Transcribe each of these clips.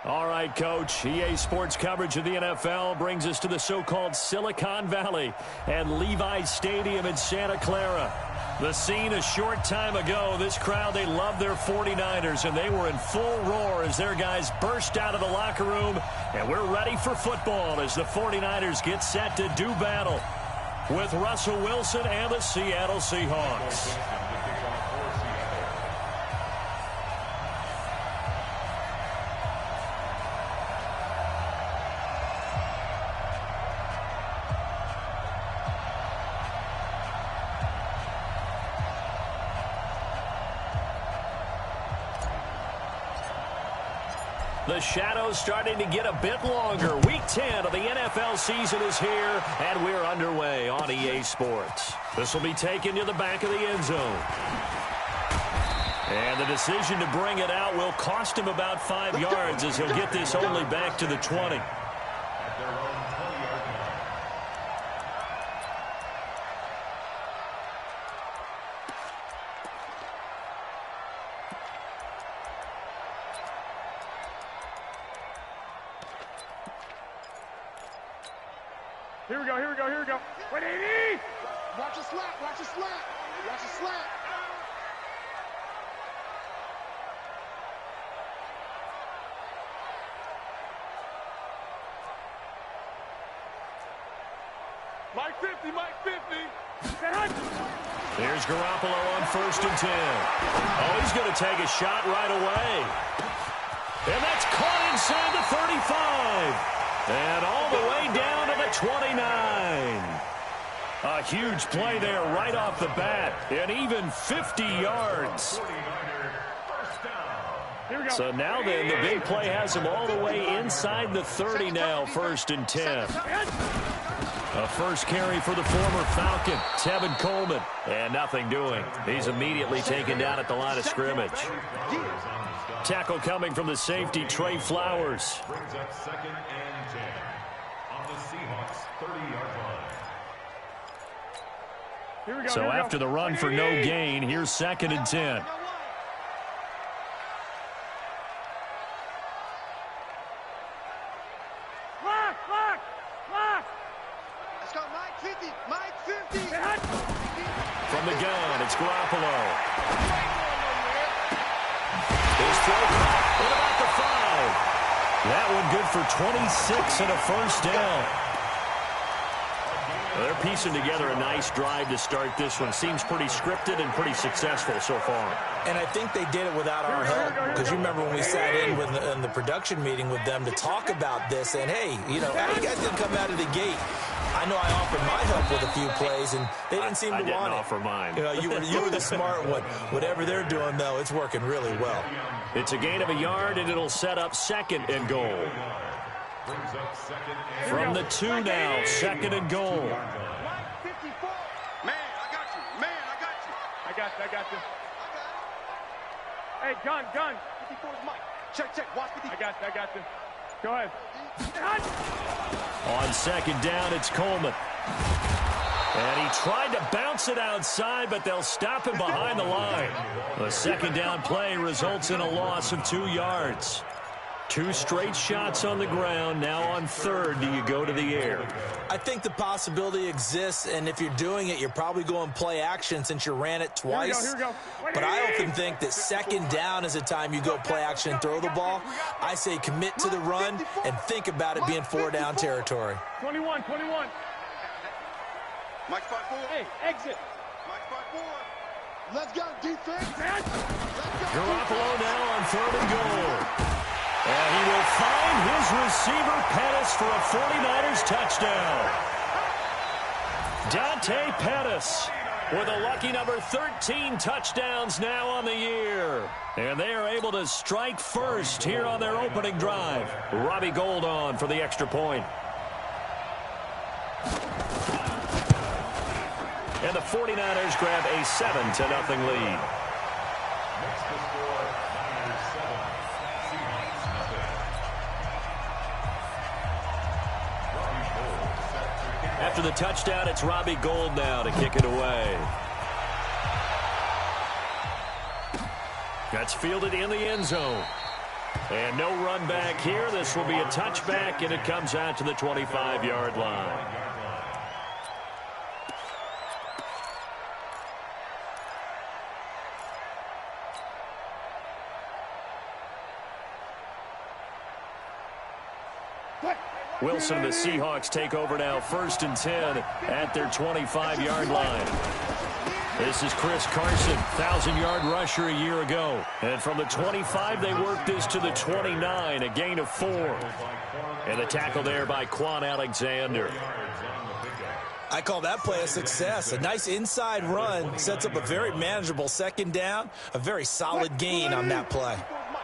All right, Coach. EA Sports coverage of the NFL brings us to the so-called Silicon Valley and Levi's Stadium in Santa Clara. The scene a short time ago. This crowd, they love their 49ers, and they were in full roar as their guys burst out of the locker room. And we're ready for football as the 49ers get set to do battle with Russell Wilson and the Seattle Seahawks. The shadow's starting to get a bit longer. Week 10 of the NFL season is here, and we're underway on EA Sports. This will be taken to the back of the end zone. And the decision to bring it out will cost him about 5 yards as he'll get this only back to the 20. Here we go. Wait, 80! Watch the slap. Watch the slap. Mike 50. There's Garoppolo on 1st and 10. Oh, he's going to take a shot right away. And that's caught inside the 35. And all the way down to the 29. A huge play there right off the bat. And even 50 yards. So now then, the big play has him all the way inside the 30 now, 1st and 10. A first carry for the former Falcon, Tevin Coleman. And nothing doing. He's immediately taken down at the line of scrimmage. Tackle coming from the safety, Trey Flowers. Brings up 2nd and 10 on the Seahawks 30-yard line. So after the run for no gain, here's 2nd and 10. Let's go, Mike 50. From the gun, it's Garoppolo. His throw caught at about the 5. That one good for 26 and a first down. Well, they're piecing together a nice drive to start this one. Seems pretty scripted and pretty successful so far. And I think they did it without our help. Because you remember when we sat in the production meeting with them to talk about this. And, hey, how you guys didn't come out of the gate? I know I offered my help with a few plays, and they didn't seem to want it. I didn't offer mine. You were the smart one. Whatever they're doing, though, it's working really well. It's a gain of a yard, and it'll set up 2nd and goal. From the 2 now, 2nd and goal. Man, I got you. I got you. Hey, gun. 54 is Mike. Check. Watch 50. I got you. Go ahead. On 2nd down, it's Coleman. And he tried to bounce it outside, but they'll stop him behind the line. The 2nd down play results in a loss of 2 yards. 2 straight shots on the ground. Now on 3rd, do you go to the air? I think the possibility exists, and if you're doing it, you're probably going play action since you ran it twice. Here we go. But I often think that 2nd down is the time you go play action and throw the ball. I say commit to the run and think about it being 4-down territory. 21. Mike 5-4. Hey, exit. Mike 5-4. Let's go, defense. Garoppolo now on 3rd and goal. And he will find his receiver, Pettis, for a 49ers touchdown. Dante Pettis with a lucky number 13 touchdowns now on the year. And they are able to strike first here on their opening drive. Robbie Gould on for the extra point. And the 49ers grab a 7-0 lead. After the touchdown, it's Robbie Gould now to kick it away. That's fielded in the end zone. And no run back here. This will be a touchback, and it comes out to the 25-yard line. Wilson and the Seahawks take over now, 1st and 10 at their 25-yard line. This is Chris Carson, 1,000-yard rusher a year ago. And from the 25, they worked this to the 29, a gain of 4. And the tackle there by Quan Alexander. I call that play a success. A nice inside run sets up a very manageable 2nd down, a very solid gain on that play.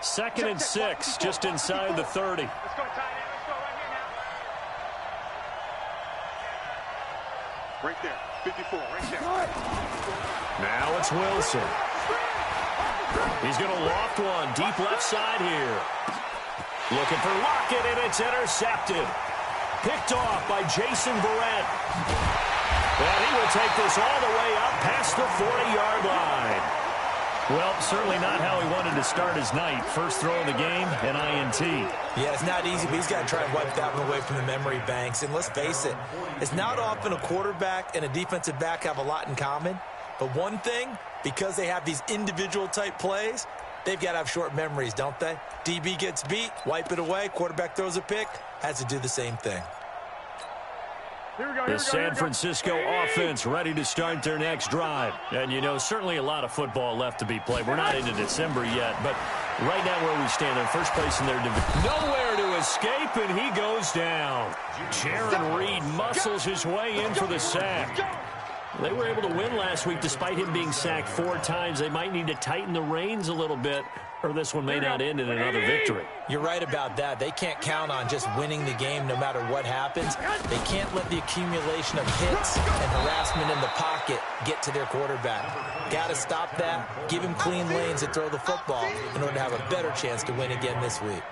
2nd and 6, just inside the 30. Right there, 54, right there. Now it's Wilson. He's going to loft one deep left side here. Looking for Lockett, and it's intercepted. Picked off by Jason Verrett. And he will take this all the way up past the 40-yard line. Well, certainly not how he wanted to start his night. First throw of the game, an INT. Yeah, it's not easy, but he's got to try and wipe that one away from the memory banks. And let's face it, it's not often a quarterback and a defensive back have a lot in common. But one thing, because they have these individual type plays, they've got to have short memories, don't they? DB gets beat, wipe it away, quarterback throws a pick, has to do the same thing. The San Francisco offense ready to start their next drive. And, you know, certainly a lot of football left to be played. We're not into December yet, but right now where we stand in first place in their division. Nowhere to escape, and he goes down. Jaron Reed muscles his way in for the sack. They were able to win last week despite him being sacked 4 times. They might need to tighten the reins a little bit, or this one may not end in another victory. You're right about that. They can't count on just winning the game no matter what happens. They can't let the accumulation of hits and harassment in the pocket get to their quarterback. Got to stop that, give him clean lanes and throw the football in order to have a better chance to win again this week.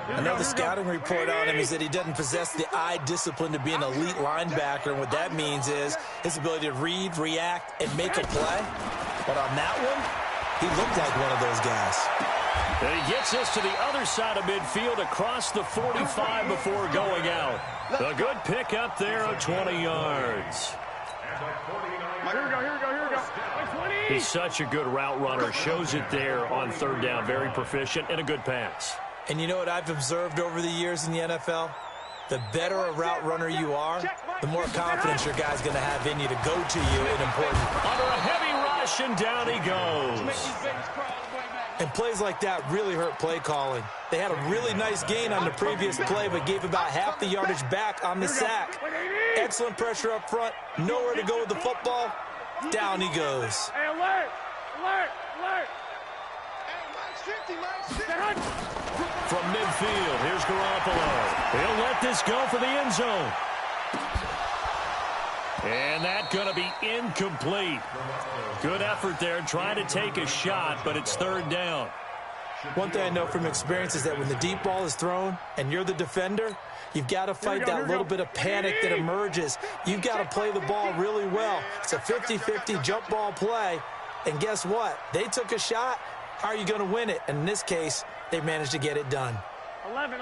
Another scouting report on him is that he doesn't possess the eye discipline to be an elite linebacker, and what that means is his ability to read, react, and make a play. But on that one, he looked like one of those guys. And he gets us to the other side of midfield across the 45 before going out. A good pick up there of 20 yards. Here we go. He's such a good route runner. Shows it there on 3rd down. Very proficient and a good pass. And you know what I've observed over the years in the NFL? The better a route runner you are, the more confidence your guy's going to have in you to go to you in important. Under a heavy rush, and down he goes. And plays like that really hurt play calling. They had a really nice gain on the previous play, but gave about half the yardage back on the sack. Excellent pressure up front. Nowhere to go with the football. Down he goes. Hey, alert! From midfield, here's Garoppolo. He'll let this go for the end zone. And that's going to be incomplete. Good effort there, trying to take a shot, but it's 3rd down. One thing I know from experience is that when the deep ball is thrown and you're the defender, you've got to fight that little bit of panic that emerges. You've got to play the ball really well. It's a 50-50 jump ball play. And guess what? They took a shot. How are you going to win it? And in this case, they managed to get it done. 11.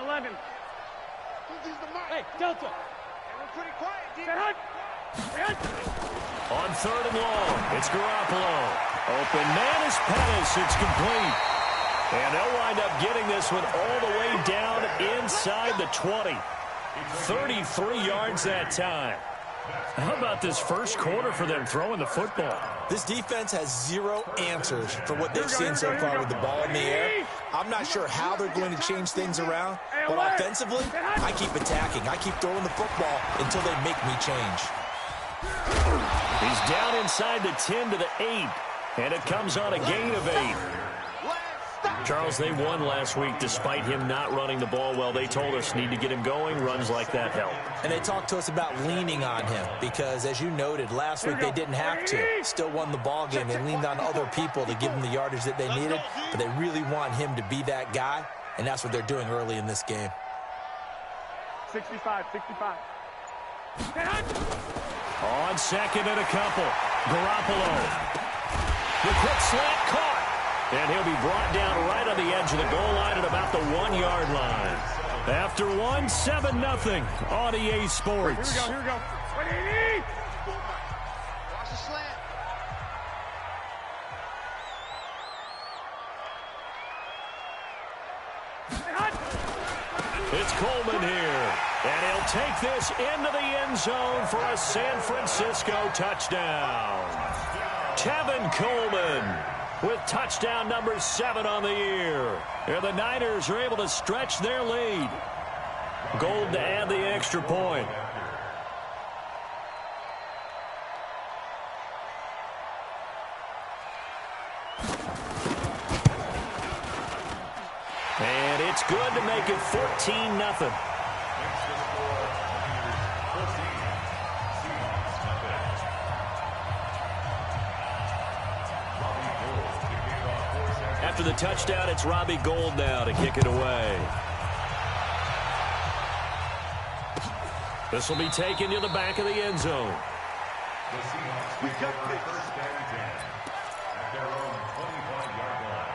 Hey, Delta. We're pretty quiet, On 3rd and long, it's Garoppolo. Open man is Pettis. It's complete. And they'll wind up getting this one all the way down inside the 20. 33 yards that time. How about this first quarter for them throwing the football? This defense has 0 answers for what they've seen so far with the ball in the air. I'm not sure how they're going to change things around, but offensively, I keep attacking. I keep throwing the football until they make me change. He's down inside the 10 to the 8, and it comes on a gain of 8. Charles, they won last week despite him not running the ball well. They told us need to get him going. Runs like that help. And they talked to us about leaning on him because, as you noted, last week they didn't have to. Still won the ball game. They leaned on other people to give them the yardage that they needed, but they really want him to be that guy, and that's what they're doing early in this game. 65. On 2nd and a couple. Garoppolo. The quick slant caught. And he'll be brought down right on the edge of the goal line at about the 1-yard line. After 7-0 on EA Sports. Here we go. Watch the slant. It's Coleman here. And he'll take this into the end zone for a San Francisco touchdown. Tevin Coleman with touchdown number 7 on the year. And the Niners are able to stretch their lead. Gold to add the extra point. And it's good to make it 14-0. After the touchdown, it's Robbie Gould now to kick it away. This will be taken to the back of the end zone. The Seahawks will get their first and 10 at their own 25-yard line.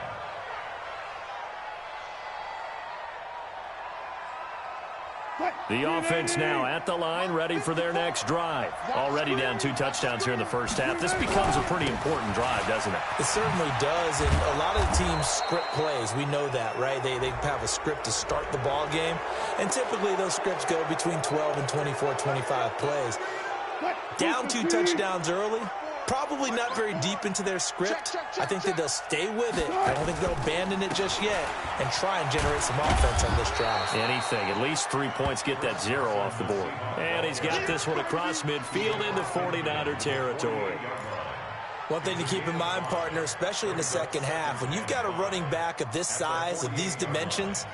The offense now at the line, ready for their next drive. Already down 2 touchdowns here in the first half. This becomes a pretty important drive, doesn't it? It certainly does, and a lot of the teams script plays. We know that, right? They have a script to start the ball game, and typically those scripts go between 12 and 24, 25 plays. Down 2 touchdowns early, probably not very deep into their script. I think that they'll stay with it. I don't think they'll abandon it just yet and try and generate some offense on this drive. Anything. At least 3 points, get that 0 off the board. And he's got this one across midfield into 49er territory. One thing to keep in mind, partner, especially in the second half, when you've got a running back of this size, of these dimensions,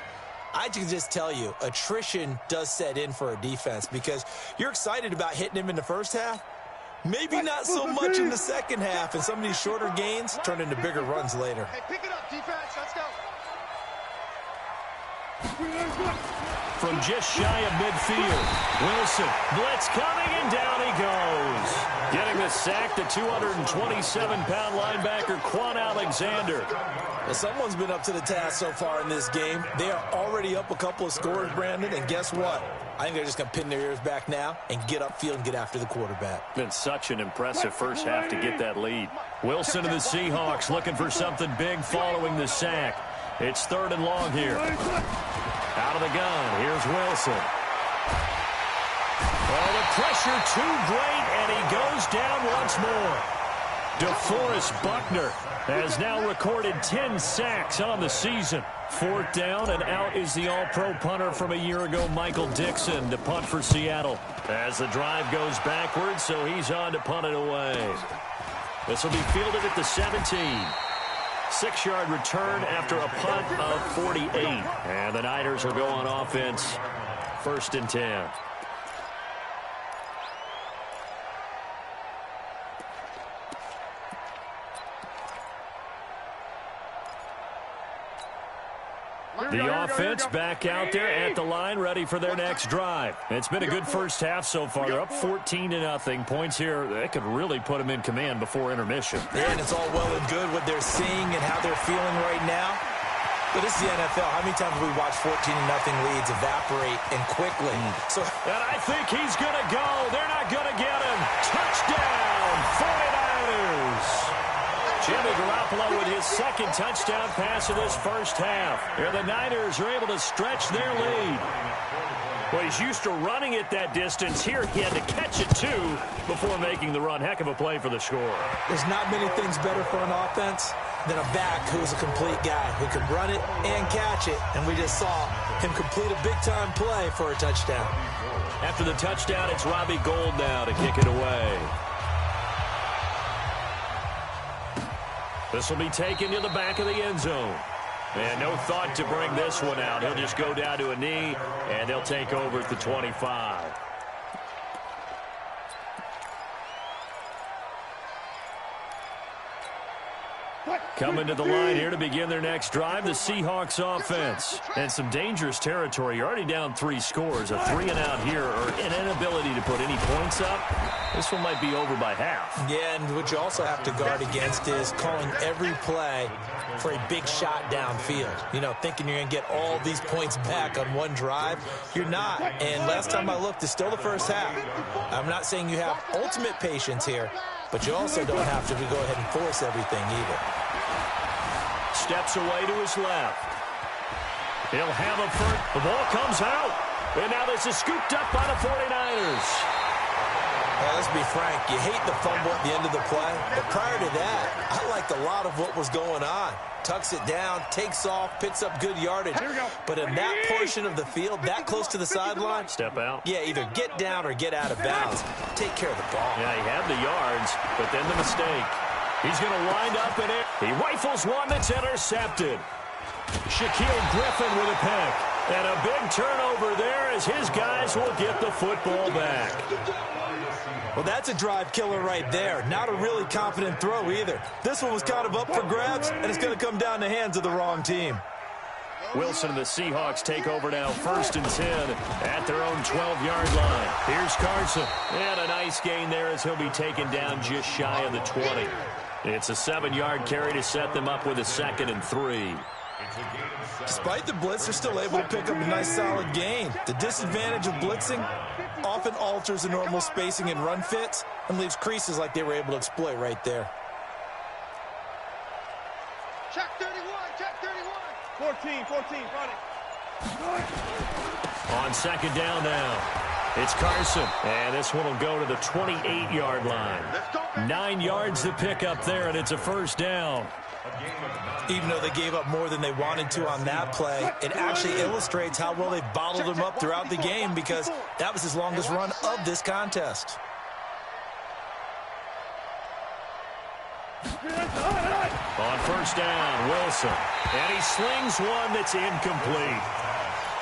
I can just tell you, attrition does set in for a defense because you're excited about hitting him in the first half. Maybe not so much in the second half, and some of these shorter gains turn into bigger runs later. Hey, pick it up, defense. Let's go. From just shy of midfield, Wilson, blitz coming, and down he goes. Getting the sack, the 227-pound linebacker, Quan Alexander. Well, someone's been up to the task so far in this game. They are already up a couple of scores, Brandon, and guess what? I think they're just going to pin their ears back now and get upfield and get after the quarterback. Been such an impressive first half to get that lead. Wilson and the Seahawks looking for something big following the sack. It's 3rd and long here. Out of the gun, here's Wilson. Well, the pressure too great, and he goes down once more. DeForest Buckner has now recorded 10 sacks on the season. 4th down, and out is the all-pro punter from a year ago, Michael Dixon, to punt for Seattle. As the drive goes backwards, so he's on to punt it away. This will be fielded at the 17. 6-yard return after a punt of 48. And the Niners will go on offense, 1st and 10. The offense back out there at the line, ready for their next drive. It's been a good first half so far. They're up 14-0. Points here, that could really put them in command before intermission. Yeah, and it's all well and good what they're seeing and how they're feeling right now. But this is the NFL. How many times have we watched 14-0 leads evaporate and quickly? And I think he's going to go. They're not going to get him. Touchdown, 49ers. Jimmy Garoppolo with his 2nd touchdown pass of this first half. Here the Niners are able to stretch their lead. Well, he's used to running it that distance. Here he had to catch it, too, before making the run. Heck of a play for the score. There's not many things better for an offense than a back who's a complete guy who can run it and catch it. And we just saw him complete a big-time play for a touchdown. After the touchdown, it's Robbie Gould now to kick it away. This will be taken to the back of the end zone. And no thought to bring this one out. He'll just go down to a knee, and they'll take over at the 25. Coming to the line here to begin their next drive, the Seahawks offense. And some dangerous territory. You're already down 3 scores. A 3-and-out here, or an inability to put any points up. This one might be over by half. Yeah, and what you also have to guard against is calling every play for a big shot downfield. You know, thinking you're going to get all these points back on one drive. You're not. And last time I looked, it's still the first half. I'm not saying you have ultimate patience here, but you also don't have to go ahead and force everything either. Steps away to his left. He'll have a first. The ball comes out. And now this is scooped up by the 49ers. Well, let's be frank. You hate the fumble at the end of the play. But prior to that, I liked a lot of what was going on. Tucks it down, takes off, picks up good yardage. But in that portion of the field, that close to the sideline, step out. Yeah, either get down or get out of bounds. Take care of the ball. Yeah, he had the yards, but then the mistake. He's going to wind up in it. He rifles one that's intercepted. Shaquille Griffin with a pick. And a big turnover there as his guys will get the football back. Well, that's a drive killer right there. Not a really confident throw either. This one was kind of up for grabs, and it's going to come down the hands of the wrong team. Wilson and the Seahawks take over now, 1st and 10 at their own 12-yard line. Here's Carson. And a nice gain there as he'll be taken down just shy of the 20. It's a 7-yard carry to set them up with a 2nd and 3. Despite the blitz, they're still able to pick up a nice solid gain. The disadvantage of blitzing often alters the normal spacing and run fits and leaves creases like they were able to exploit right there. Check 31, check 31. 14, run it. On 2nd down now. It's Carson, and this one will go to the 28-yard line. 9 yards to pick up there, and it's a 1st down. Even though they gave up more than they wanted to on that play, it actually illustrates how well they've bottled him up throughout the game because that was his longest run of this contest. On 1st down, Wilson, and he slings one that's incomplete.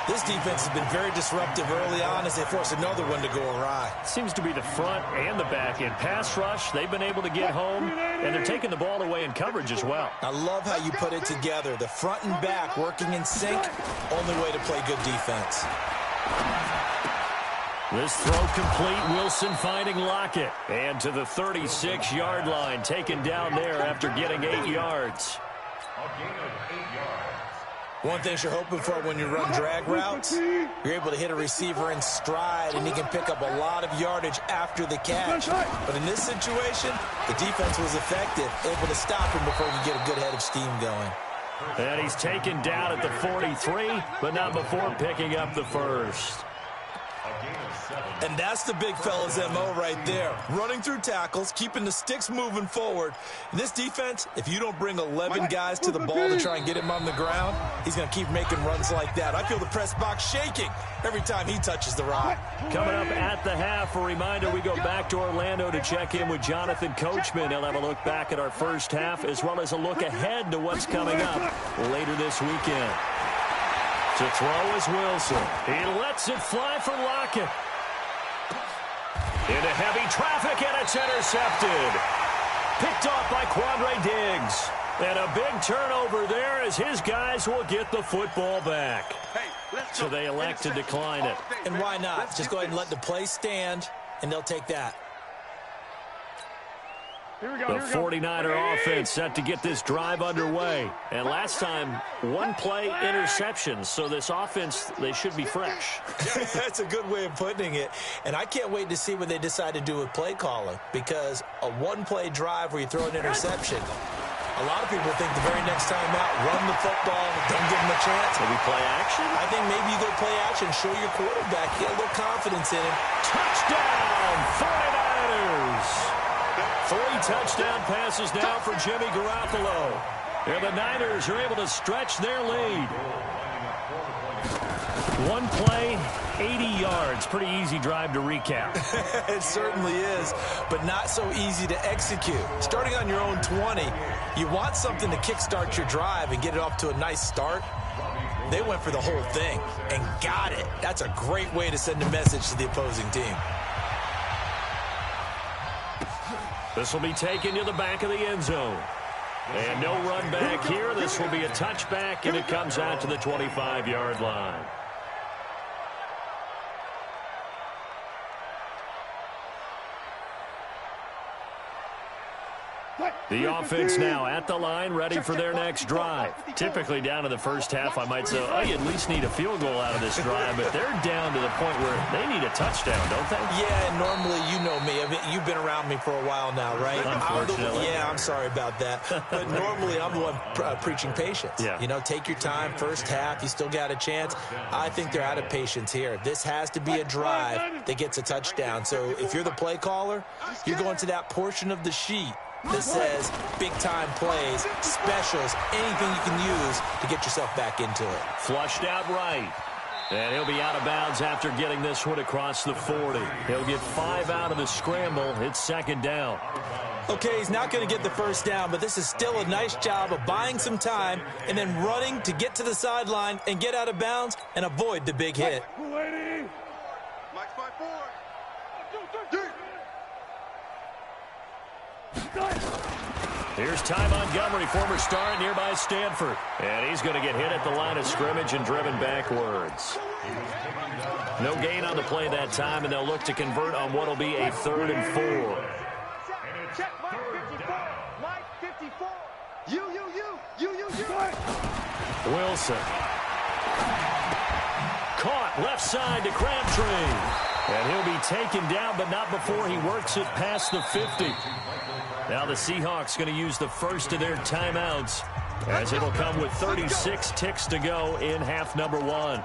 This defense has been very disruptive early on as they force another one to go awry. Seems to be the front and the back end. Pass rush, they've been able to get home, and they're taking the ball away in coverage as well. I love how you put it together. The front and back working in sync, only way to play good defense. This throw complete, Wilson finding Lockett. And to the 36-yard line, taken down there after getting 8 yards. A gain of 8 yards. One thing you're hoping for when you run drag routes, you're able to hit a receiver in stride, and he can pick up a lot of yardage after the catch. But in this situation, the defense was effective, able to stop him before he could get a good head of steam going. And he's taken down at the 43, but not before picking up the 1st. And that's the big fella's MO right there. Running through tackles, keeping the sticks moving forward. In this defense, if you don't bring 11 guys to the ball to try and get him on the ground, he's going to keep making runs like that. I feel the press box shaking every time he touches the rock. Coming up at the half, a reminder, we go back to Orlando to check in with Jonathan Coachman. He'll have a look back at our first half as well as a look ahead to what's coming up later this weekend. To throw is Wilson. He lets it fly for Lockett. Into heavy traffic, and it's intercepted. Picked off by Quandre Diggs. And a big turnover there as his guys will get the football back. So they elect to decline it. And why not? Just go ahead and let the play stand, and they'll take that. The 49er offense set to get this drive underway. And last time, 1 play interception. So this offense, they should be fresh. That's a good way of putting it. And I can't wait to see what they decide to do with play calling. Because a 1-play drive where you throw an interception, a lot of people think the very next time out, run the football, don't give them a chance. Maybe play action? I think maybe you go play action, show your quarterback, get a little confidence in him. Touchdown, 49ers! 3 touchdown passes now for Jimmy Garoppolo. And the Niners are able to stretch their lead. 1 play, 80 yards. Pretty easy drive to recap. It certainly is, but not so easy to execute. Starting on your own 20, you want something to kickstart your drive and get it off to a nice start. They went for the whole thing and got it. That's a great way to send a message to the opposing team. This will be taken to the back of the end zone. And no run back here. This will be a touchback, and it comes out to the 25-yard line. The offense now at the line, ready for their next drive. Typically down to the first half, I might say, oh, you at least need a field goal out of this drive, but they're down to the point where they need a touchdown, don't they? Yeah, and normally, you know me. I mean, you've been around me for a while now, right? Unfortunately. I'm sorry about that. But normally, I'm the one preaching patience. Yeah. You know, take your time, first half, you still got a chance. I think they're out of patience here. This has to be a drive that gets a touchdown. So if you're the play caller, you're going to that portion of the sheet that says big-time plays, specials, anything you can use to get yourself back into it. Flushed out right. And he'll be out of bounds after getting this one across the 40. He'll get 5 out of the scramble. It's second down. Okay, he's not going to get the first down, but this is still a nice job of buying some time and then running to get to the sideline and get out of bounds and avoid the big hit. Here's Ty Montgomery, former star at nearby Stanford. And he's going to get hit at the line of scrimmage and driven backwards. No gain on the play that time, and they'll look to convert on what will be a 3rd and 4. Check Mike 54. You. Wilson. Caught left side to Crabtree. And he'll be taken down, but not before he works it past the 50. Now the Seahawks going to use the first of their timeouts, as it'll come with 36 ticks to go in half number 1.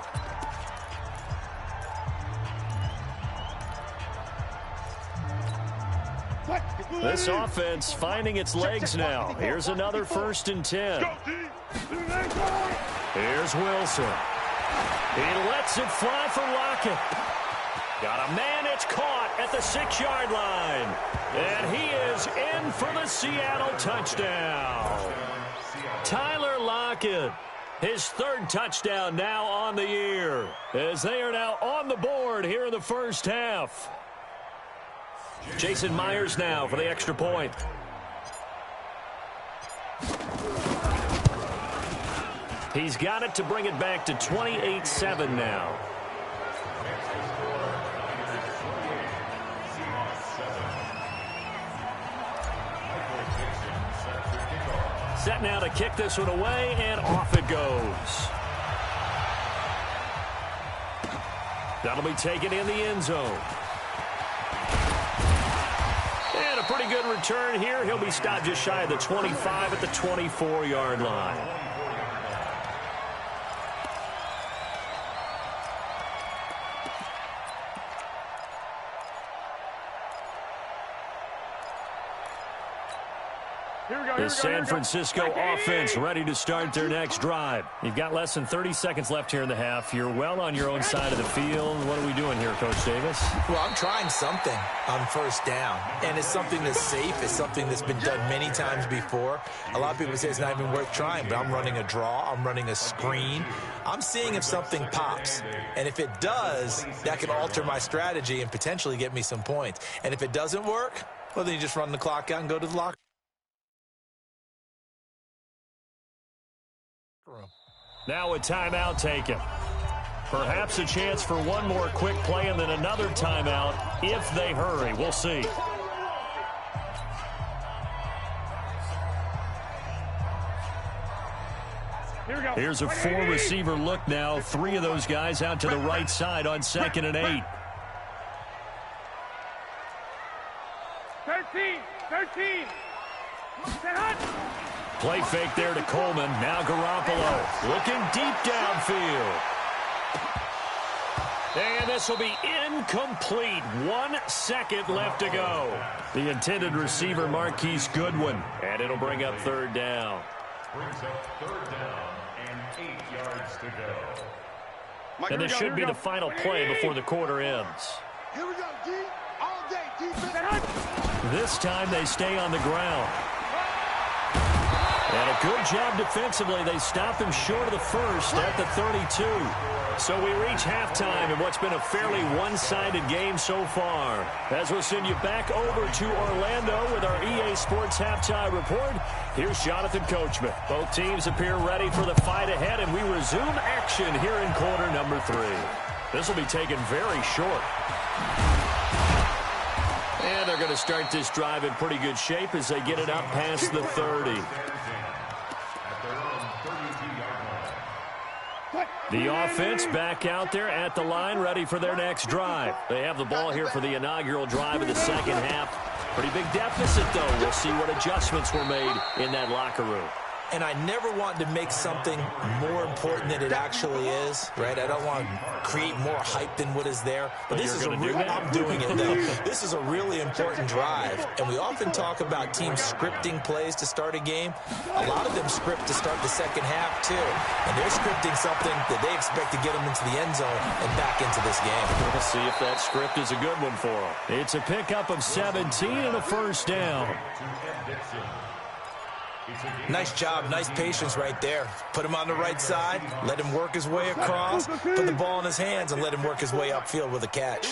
This offense finding its legs now. Here's another 1st and 10. Here's Wilson. He lets it fly for Lockett. Got a man, it's caught at the 6-yard line. And he is in for the Seattle touchdown. Tyler Lockett, his 3rd touchdown now on the year, as they are now on the board here in the first half. Jason Myers now for the extra point. He's got it to bring it back to 28-7 now. Set now to kick this one away, and off it goes. That'll be taken in the end zone. And a pretty good return here. He'll be stopped just shy of the 25 at the 24-yard line. The San Francisco offense ready to start their next drive. You've got less than 30 seconds left here in the half. You're well on your own side of the field. What are we doing here, Coach Davis? Well, I'm trying something on first down, and it's something that's safe. It's something that's been done many times before. A lot of people say it's not even worth trying, but I'm running a draw. I'm running a screen. I'm seeing if something pops, and if it does, that can alter my strategy and potentially get me some points. And if it doesn't work, well, then you just run the clock out and go to the locker room. Now a timeout taken. Perhaps a chance for one more quick play and then another timeout if they hurry. We'll see. Here's a 4-receiver look now. 3 of those guys out to the right side on 2nd and 8. 13. Play fake there to Coleman. Now Garoppolo looking deep downfield. And this will be incomplete. 1 second left to go. The intended receiver, Marquise Goodwin. And it'll bring up 3rd down. Brings up 3rd down and 8 yards to go. And this should be the final play before the quarter ends. Here we go, D. All day, defense. This time they stay on the ground. And a good job defensively. They stopped him short of the first at the 32. So we reach halftime in what's been a fairly one-sided game so far. As we'll send you back over to Orlando with our EA Sports Halftime Report, here's Jonathan Coachman. Both teams appear ready for the fight ahead, and we resume action here in quarter number 3. This will be taken very short. And they're going to start this drive in pretty good shape as they get it up past the 30. The offense back out there at the line, ready for their next drive. They have the ball here for the inaugural drive of the second half. Pretty big deficit, though. We'll see what adjustments were made in that locker room. And I never want to make something more important than it actually is, right? I don't want to create more hype than what is there. But this is I'm doing it, though. This is a really important drive. And we often talk about teams scripting plays to start a game. A lot of them script to start the second half, too. And they're scripting something that they expect to get them into the end zone and back into this game. We'll see if that script is a good one for them. It's a pickup of 17 and a first down. Nice job, nice patience right there. Put him on the right side, let him work his way across, put the ball in his hands, and let him work his way upfield with a catch.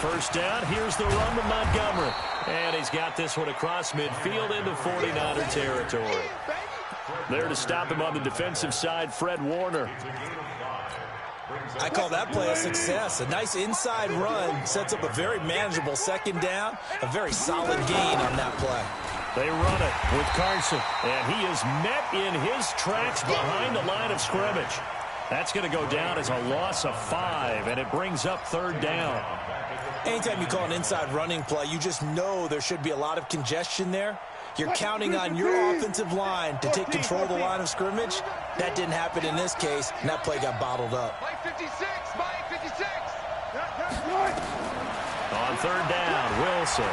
First down, here's the run to Montgomery. And he's got this one across midfield into 49er territory. There to stop him on the defensive side, Fred Warner. I call that play a success. A nice inside run sets up a very manageable second down, a very solid gain on that play. They run it with Carson, and he is met in his tracks behind the line of scrimmage. That's going to go down as a loss of 5, and it brings up third down. Anytime you call an inside running play, you just know there should be a lot of congestion there. You're counting on your offensive line to take control of the line of scrimmage. That didn't happen in this case, and that play got bottled up. Mike 56, Mike 56. On third down, Wilson.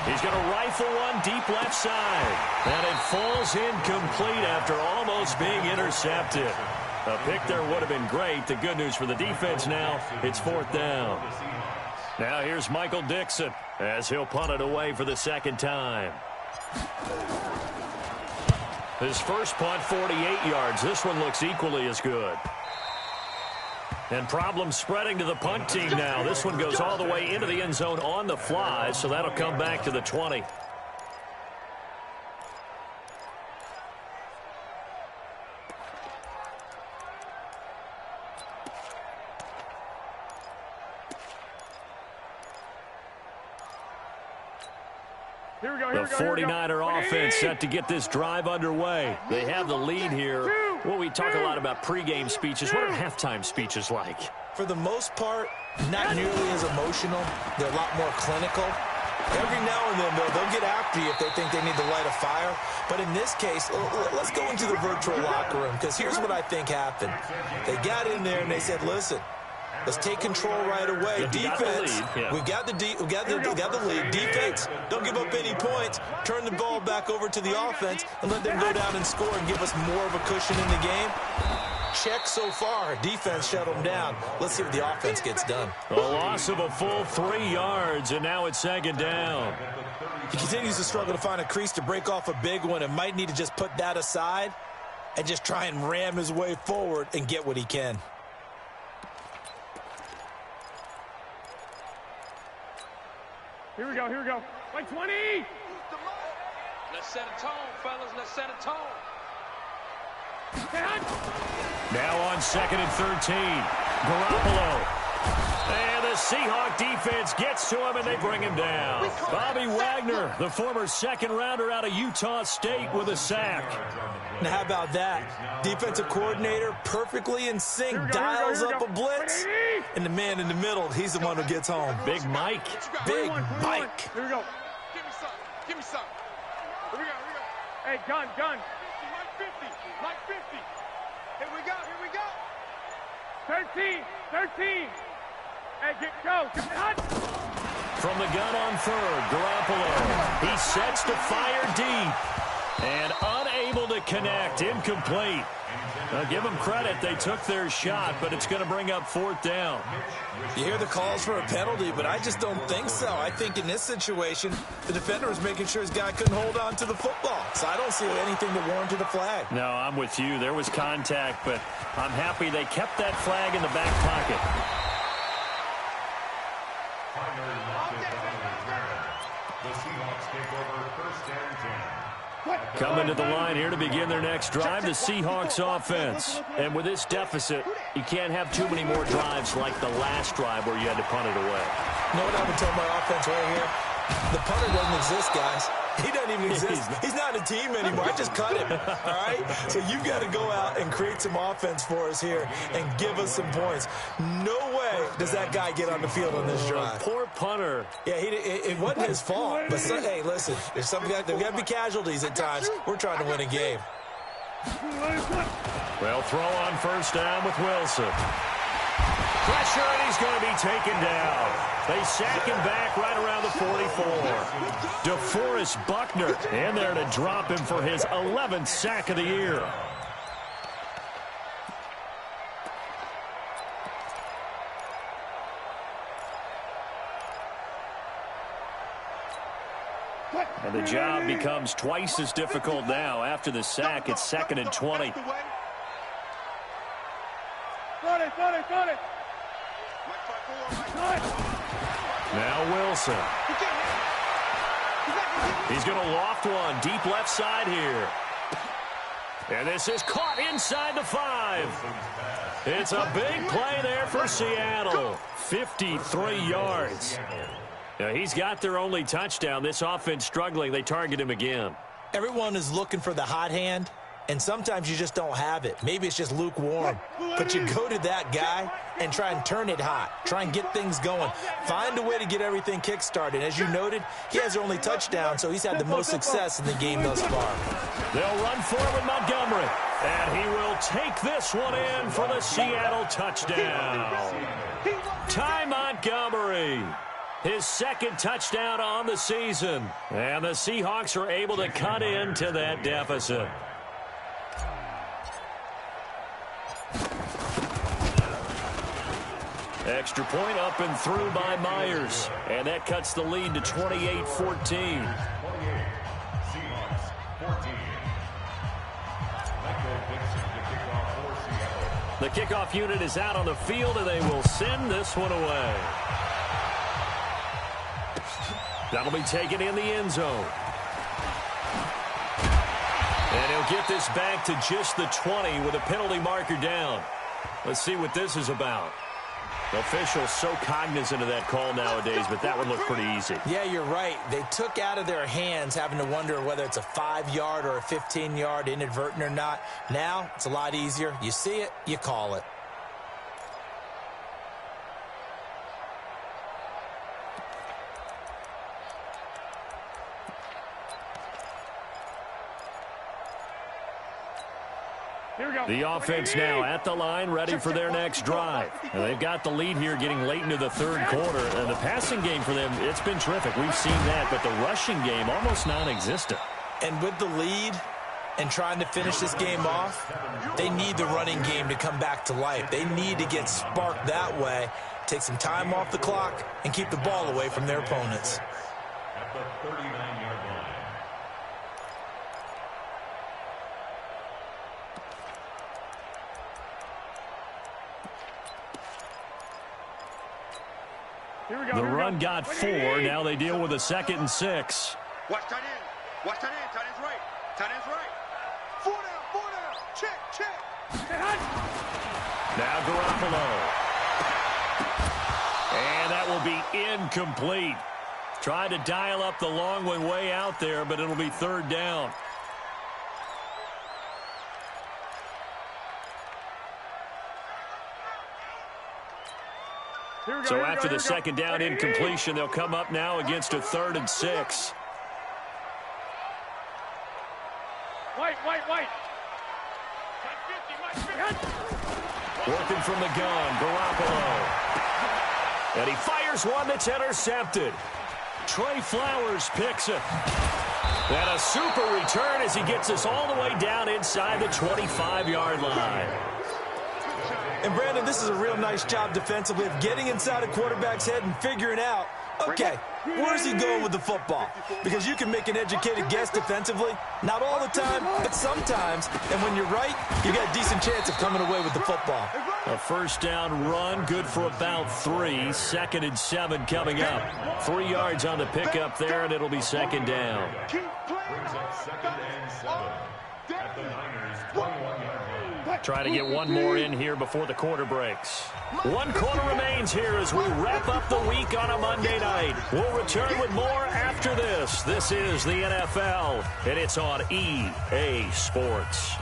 He's going to rifle one deep left side. And it falls incomplete after almost being intercepted. A pick there would have been great. The good news for the defense now, it's fourth down. Now here's Michael Dixon as he'll punt it away for the second time. His first punt, 48 yards. This one looks equally as good. And problems spreading to the punt team now. This one goes all the way into the end zone on the fly, so that'll come back to the 20. The 49er offense set to get this drive underway. They have the lead here. Well, we talk a lot about pregame speeches. What are halftime speeches like? For the most part, not nearly as emotional. They're a lot more clinical. Every now and then, though, they'll get after you if they think they need to light a fire. But in this case, let's go into the virtual locker room, because here's what I think happened. They got in there and they said, listen, let's take control right away. Defense, we got the lead. Defense, don't give up any points. Turn the ball back over to the offense and let them go down and score and give us more of a cushion in the game. Check so far. Defense shut them down. Let's see what the offense gets done. A loss of a full 3 yards, and now it's second down. He continues to struggle to find a crease to break off a big one and might need to just put that aside and just try and ram his way forward and get what he can. Here we go, here we go. Like 20! Let's set a tone, fellas. Let's set a tone. Now on second and 13. Garoppolo. And the Seahawk defense gets to him, and they bring him down. Bobby Wagner, the former second-rounder out of Utah State, with a sack. Now, how about that? Defensive coordinator, perfectly in sync, dials up a blitz, and the man in the middle, he's the one who gets home. Big Mike. Big Mike. Here we go. Give me some. Give me some. Here we go, here we go. Hey, gun. Mike 50. Mike 50. Here we go, here we go. 13. Hey, go. From the gun on third, Garoppolo. He sets to fire deep. And unable unable to connect. Incomplete. Now, give them credit. They took their shot, but it's going to bring up 4th down. You hear the calls for a penalty, but I just don't think so. I think in this situation, the defender was making sure his guy couldn't hold on to the football. So I don't see anything that warranted a flag. No, I'm with you. There was contact, but I'm happy they kept that flag in the back pocket. The Seahawks take over 1st and 10. Coming to the line here to begin their next drive, the Seahawks offense. And with this deficit, you can't have too many more drives like the last drive where you had to punt it away. You know what I would tell my offense right here? The punter doesn't exist, guys. He doesn't even exist. He's not a team anymore. I just cut him, all right? So you've got to go out and create some offense for us here and give us some points. No way does that guy get on the field on this drive. Poor punter. Yeah, it wasn't his fault. But, hey, listen, there's got to be casualties at times. We're trying to win a game. Well, throw on 1st down with Wilson. Pressure, and he's going to be taken down. They sack him back right around the 44. DeForest Buckner in there to drop him for his 11th sack of the year. And the job becomes twice as difficult now. After the sack, it's 2nd and 20. Now Wilson. He's going to loft one deep left side here. And this is caught inside the 5. It's a big play there for Seattle. 53 yards. Now, he's got their only touchdown. This offense struggling. They target him again. Everyone is looking for the hot hand, and sometimes you just don't have it. Maybe it's just lukewarm. But you go to that guy and try and turn it hot. Try and get things going. Find a way to get everything kick-started. As you noted, he has their only touchdown, so he's had the most success in the game thus far. They'll run forward with Montgomery. And he will take this one in for the Seattle touchdown. Ty Montgomery. His 2nd touchdown on the season. And the Seahawks are able to cut into that deficit. Extra point up and through by Myers. And that cuts the lead to 28-14. 28. Seahawks 14. The kickoff unit is out on the field, and they will send this one away. That'll be taken in the end zone. And he'll get this back to just the 20 with a penalty marker down. Let's see what this is about. The officials so cognizant of that call nowadays, but that would look pretty easy. Yeah, you're right. They took out of their hands having to wonder whether it's a 5-yard or a 15-yard inadvertent or not. Now, it's a lot easier. You see it, you call it. The offense now at the line, ready for their next drive. And they've got the lead here getting late into the 3rd quarter. And the passing game for them, it's been terrific. We've seen that, but the rushing game almost non-existent. And with the lead and trying to finish this game off, they need the running game to come back to life. They need to get sparked that way, take some time off the clock, and keep the ball away from their opponents. At the 39-yard line. The run got 4. Now they deal with a 2nd and 6. Watch tight end. Watch tight end. Tight end's right. Tight end's right. 4 down. 4 down. Check. Now Garoppolo. And that will be incomplete. Tried to dial up the long one way out there, but it'll be 3rd down. So after the 2nd down incompletion, they'll come up now against a 3rd and 6. White. Working from the gun, Garoppolo. And he fires one that's intercepted. Trey Flowers picks it. And a super return as he gets us all the way down inside the 25-yard line. And, Brandon, this is a real nice job defensively of getting inside a quarterback's head and figuring out, okay, where's he going with the football? Because you can make an educated guess defensively. Not all the time, but sometimes. And when you're right, you got a decent chance of coming away with the football. A first down run, good for about 3. 2nd and 7 coming up. 3 yards on the pickup there, and it'll be 2nd down. Brings up 2nd and 7 at the Niners' 21-yard line. Try to get one more in here before the quarter breaks. 1 quarter remains here as we wrap up the week on a Monday night. We'll return with more after this. This is the NFL, and it's on EA Sports.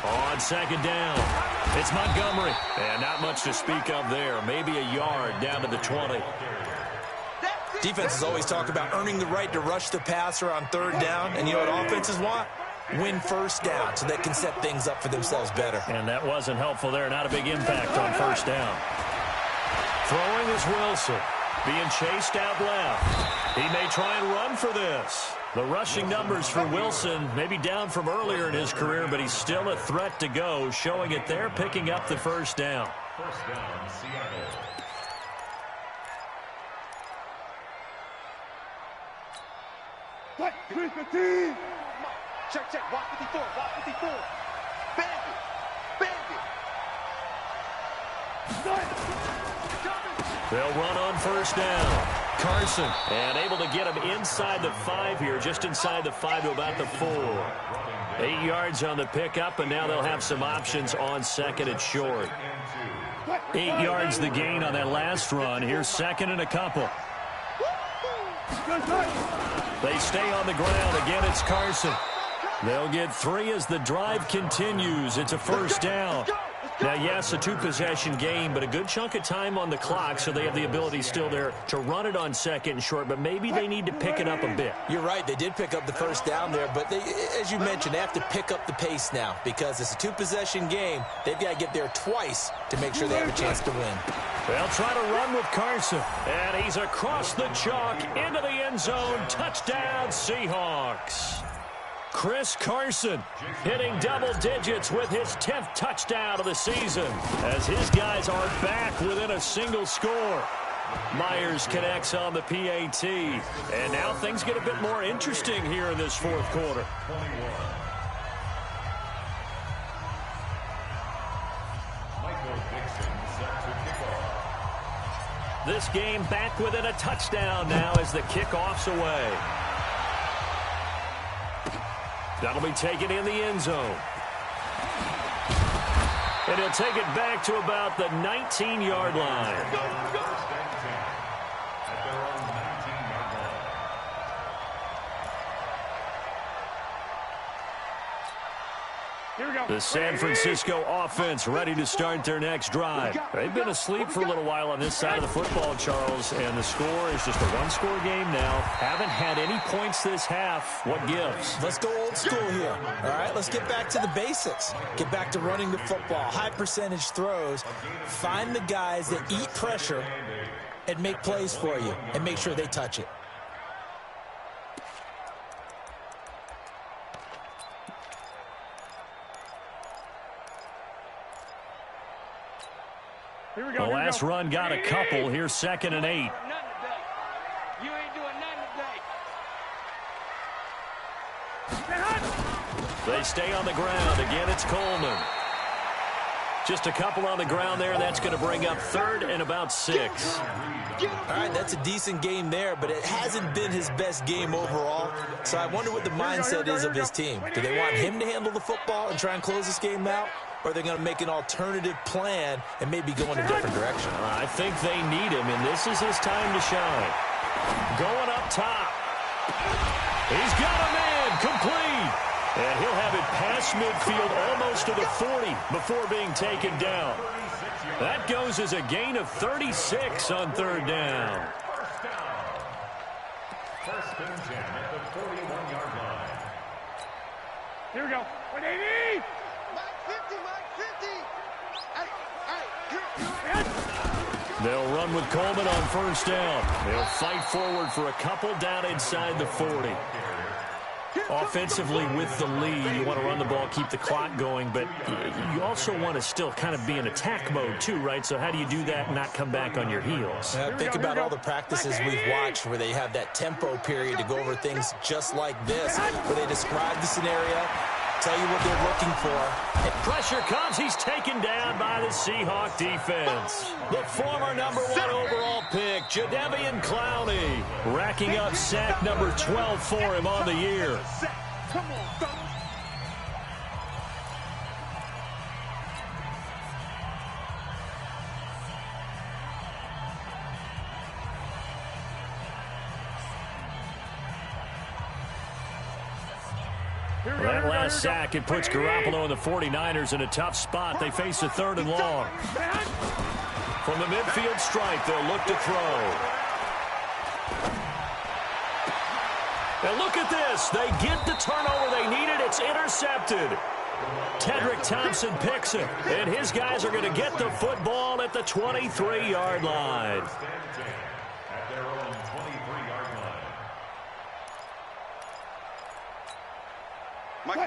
On 2nd down, it's Montgomery. And not much to speak of there. Maybe a yard down to the 20. Defenses always talk about earning the right to rush the passer on 3rd down. And you know what offenses want? Win first down so they can set things up for themselves better. And that wasn't helpful there. Not a big impact on 1st down. Throwing is Wilson. Being chased out left. He may try and run for this. The rushing numbers for Wilson maybe down from earlier in his career, but he's still a threat to go, showing it there, picking up the 1st down. 1st down, Seattle. Check. Walk 54. Bandit. They'll run on 1st down. Carson, and able to get him inside the 5 here, just inside the 5 to about the 4. 8 yards on the pickup, and now they'll have some options on 2nd and short. 8 yards the gain on that last run. Here's 2nd and a couple. They stay on the ground. Again, it's Carson. They'll get 3 as the drive continues. It's a 1st down. Now, yes, a 2-possession game, but a good chunk of time on the clock, so they have the ability still there to run it on 2nd and short, but maybe they need to pick it up a bit. You're right. They did pick up the 1st down there, but they, as you mentioned, they have to pick up the pace now because it's a 2-possession game. They've got to get there twice to make sure they have a chance to win. They'll try to run with Carson, and he's across the chalk into the end zone. Touchdown, Seahawks. Chris Carson hitting double digits with his 10th touchdown of the season as his guys are back within a single score. Myers connects on the PAT, and now things get a bit more interesting here in this 4th quarter. 21. Michael Dixon set to kick off. This game back within a touchdown now as the kickoff's away. That'll be taken in the end zone. And he'll take it back to about the 19-yard line. First and 10 at their own 19-yard line. Here we go. The San Francisco offense ready to start their next drive. They've been asleep for a little while on this side of the football, Charles, and the score is just a 1-score game now. Haven't had any points this half. What gives? Let's go old school here. All right, let's get back to the basics. Get back to running the football, high percentage throws. Find the guys that eat pressure and make plays for you and make sure they touch it. The last run got a couple. Here's 2nd and 8. You ain't doing nothing today. They stay on the ground. Again, it's Coleman. Just a couple on the ground there. That's going to bring up 3rd and about 6. All right, that's a decent game there, but it hasn't been his best game overall. So I wonder what the mindset is of his team. Do they want him to handle the football and try and close this game out? Or are they going to make an alternative plan and maybe go in a different direction? I think they need him, and this is his time to shine. Going up top. He's got a man complete. And he'll have it past midfield almost to the 40 before being taken down. That goes as a gain of 36 on 3rd down. First down. 1st and 10 at the 41-yard line. Here we go. 180. They'll run with Coleman on first down. They'll fight forward for a couple down inside the 40. Offensively with the lead, you want to run the ball, keep the clock going, but you also want to still kind of be in attack mode too, right? So how do you do that and not come back on your heels? Think about all the practices we've watched where they have that tempo period to go over things just like this, where they describe the scenario, tell you what they're looking for. Pressure comes. He's taken down by the Seahawk defense. The former #1 overall pick, Jadeveon Clowney, racking up sack number 12 for him on the year. Come on, fellas. That last sack, it puts Garoppolo and the 49ers in a tough spot. They face a 3rd and long. From the midfield stripe, they'll look to throw. And look at this. They get the turnover they needed. It's intercepted. Tedrick Thompson picks it, and his guys are going to get the football at the 23-yard line. At their own 23-yard line.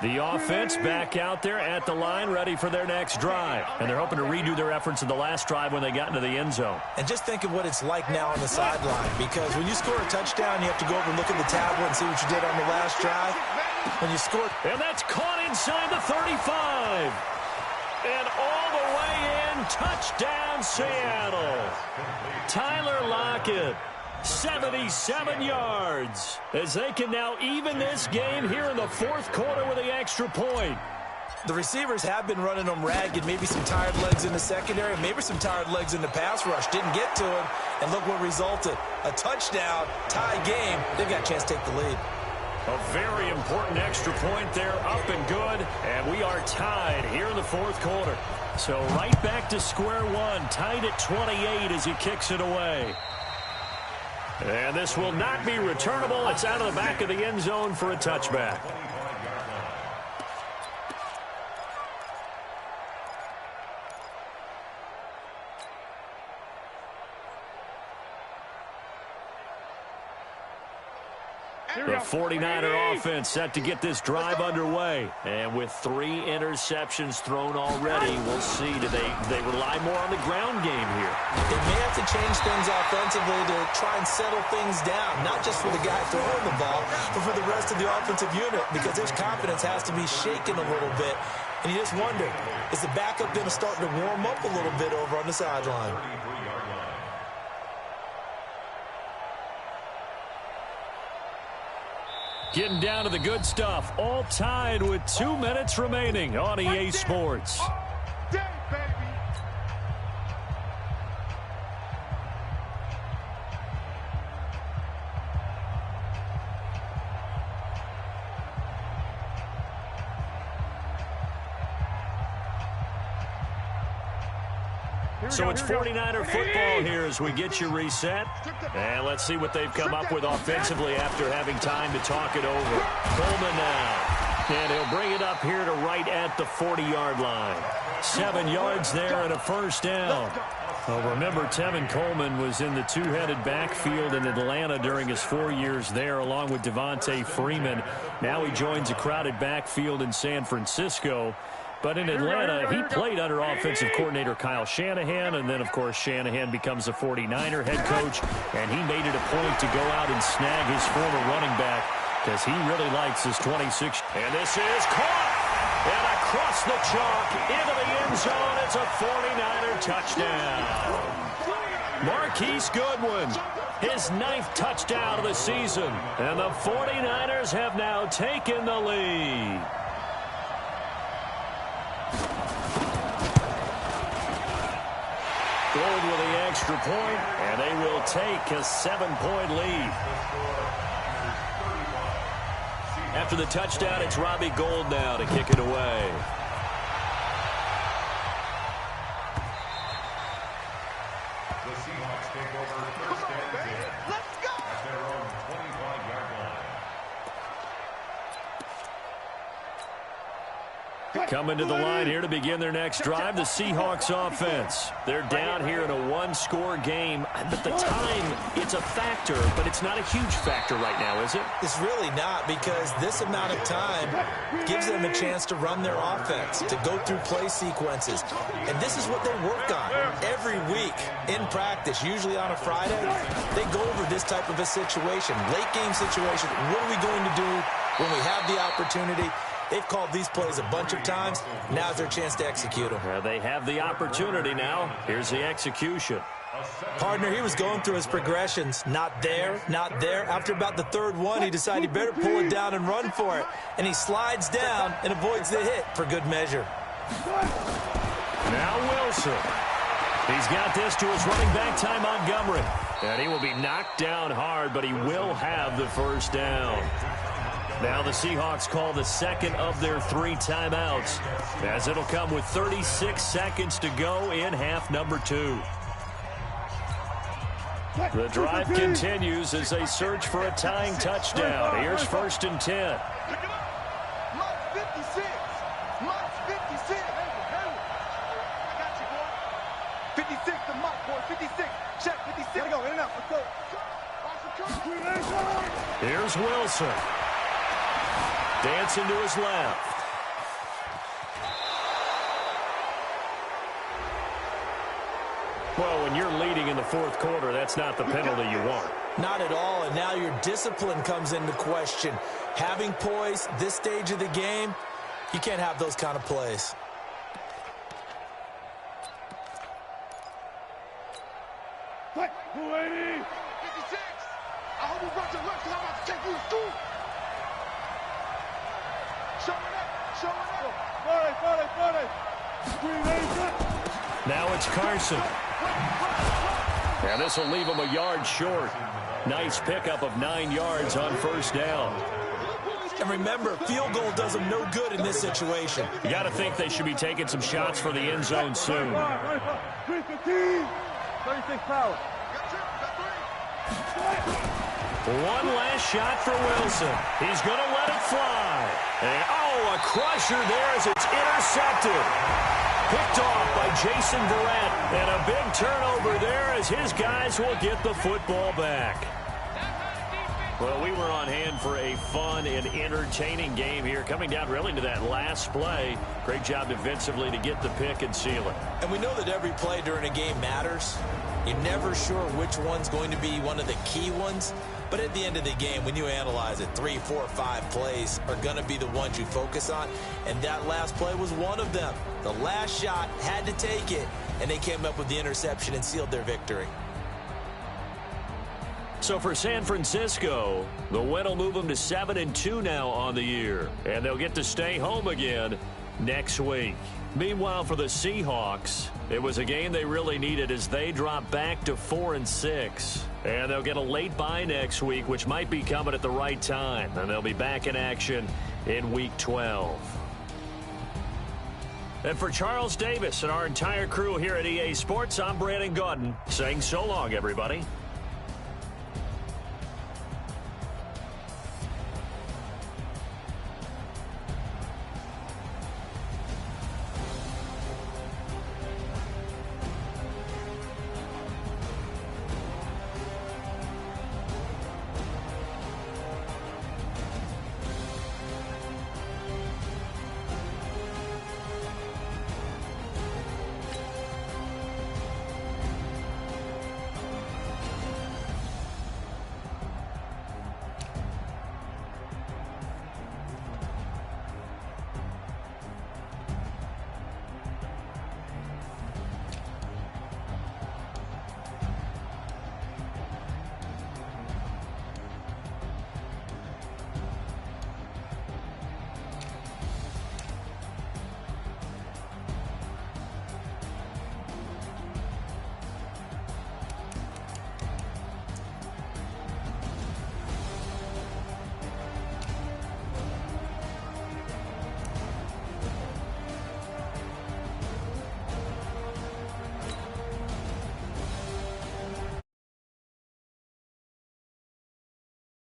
The offense back out there at the line, ready for their next drive. And they're hoping to redo their efforts in the last drive when they got into the end zone. And just think of what it's like now on the sideline, because when you score a touchdown, you have to go over and look at the tablet and see what you did on the last drive. When you scored, and that's caught inside the 35. And all the way in, touchdown Seattle. Tyler Lockett, 77 yards, as they can now even this game here in the 4th quarter with the extra point. the receivers have been running them ragged. Maybe some tired legs in the secondary, maybe some tired legs in the pass rush. Didn't get to him, and look what resulted. A touchdown, tie game. They've got a chance to take the lead. A very important extra point there, up and good, and we are tied here in the 4th quarter. So right back to square one, tied at 28 as he kicks it away. And this will not be returnable. It's out of the back of the end zone for a touchback. The 49er offense set to get this drive underway. And with 3 interceptions thrown already, we'll see. Do they rely more on the ground game here? They may have to change things offensively to try and settle things down, not just for the guy throwing the ball, but for the rest of the offensive unit, because his confidence has to be shaken a little bit. And you just wonder, is the backup going to start to warm up a little bit over on the sideline? Getting down to the good stuff, all tied with 2 minutes remaining on EA Sports. So it's 49er football here as we get you reset. And let's see what they've come up with offensively after having time to talk it over. Coleman now. And he'll bring it up here to right at the 40-yard line. 7 yards there and a first down. Well, remember, Tevin Coleman was in the two-headed backfield in Atlanta during his 4 years there, along with Devontae Freeman. Now he joins a crowded backfield in San Francisco. But in Atlanta, he played under offensive coordinator Kyle Shanahan, and then, of course, Shanahan becomes a 49er head coach, and he made it a point to go out and snag his former running back because he really likes his 26. And this is caught, and across the chalk into the end zone. It's a 49er touchdown. Marquise Goodwin, his 9th touchdown of the season, and the 49ers have now taken the lead. Gold with the extra point, and they will take a 7-point lead. After the touchdown, it's Robbie Gould now to kick it away. The Seahawks take over first and 10. Let's go! At their own 25-yard line. Coming to the line here to begin their next drive, the Seahawks offense. They're down here in a one-score game. But the time, it's a factor, but it's not a huge factor right now, is it? It's really not, because this amount of time gives them a chance to run their offense, to go through play sequences. And this is what they work on every week in practice, usually on a Friday. They go over this type of a situation, late-game situation. What are we going to do when we have the opportunity? They've called these plays a bunch of times. Now's their chance to execute them. They have the opportunity now. Here's the execution. Partner, he was going through his progressions. Not there, not there. After about the third one, he decided he better pull it down and run for it. And he slides down and avoids the hit for good measure. Now Wilson. He's got this to his running back, Ty Montgomery. And he will be knocked down hard, but he will have the first down. Now the Seahawks call the second of their 3 timeouts, as it'll come with 36 seconds to go in half number 2. The drive continues as they search for a tying touchdown. Here's 1st and 10. Pick it up. Mark 56. Mark 56. I got you, boy. 56 to Mark, boy. 56. Check 56. Gotta go. In and out. Let's go. Here's Wilson. Dancing to his left. Well, when you're leading in the 4th quarter, that's not the penalty you want. Not at all, and now your discipline comes into question. Having poise this stage of the game, you can't have those kind of plays. What? 280. 56. I hope you brought your lunch because I'm about to take you to school. Now it's Carson. And this will leave him a yard short. Nice pickup of 9 yards on 1st down. And remember, field goal does them no good in this situation. You got to think they should be taking some shots for the end zone soon. 36 power. One last shot for Wilson. He's going to let it fly. And, oh, a crusher there as it's intercepted. Picked off by Jason Verrett. And a big turnover there as his guys will get the football back. Well, we were on hand for a fun and entertaining game here. Coming down really to that last play. Great job defensively to get the pick and seal it. And we know that every play during a game matters. You're never sure which one's going to be one of the key ones. But at the end of the game, when you analyze it, 3, 4, 5 plays are going to be the ones you focus on. And that last play was one of them. The last shot had to take it, and they came up with the interception and sealed their victory. So for San Francisco, the win will move them to 7-2 now on the year. And they'll get to stay home again next week. Meanwhile, for the Seahawks, it was a game they really needed as they drop back to 4-6. And they'll get a late bye next week, which might be coming at the right time. And they'll be back in action in Week 12. And for Charles Davis and our entire crew here at EA Sports, I'm Brandon Gaudin saying so long, everybody.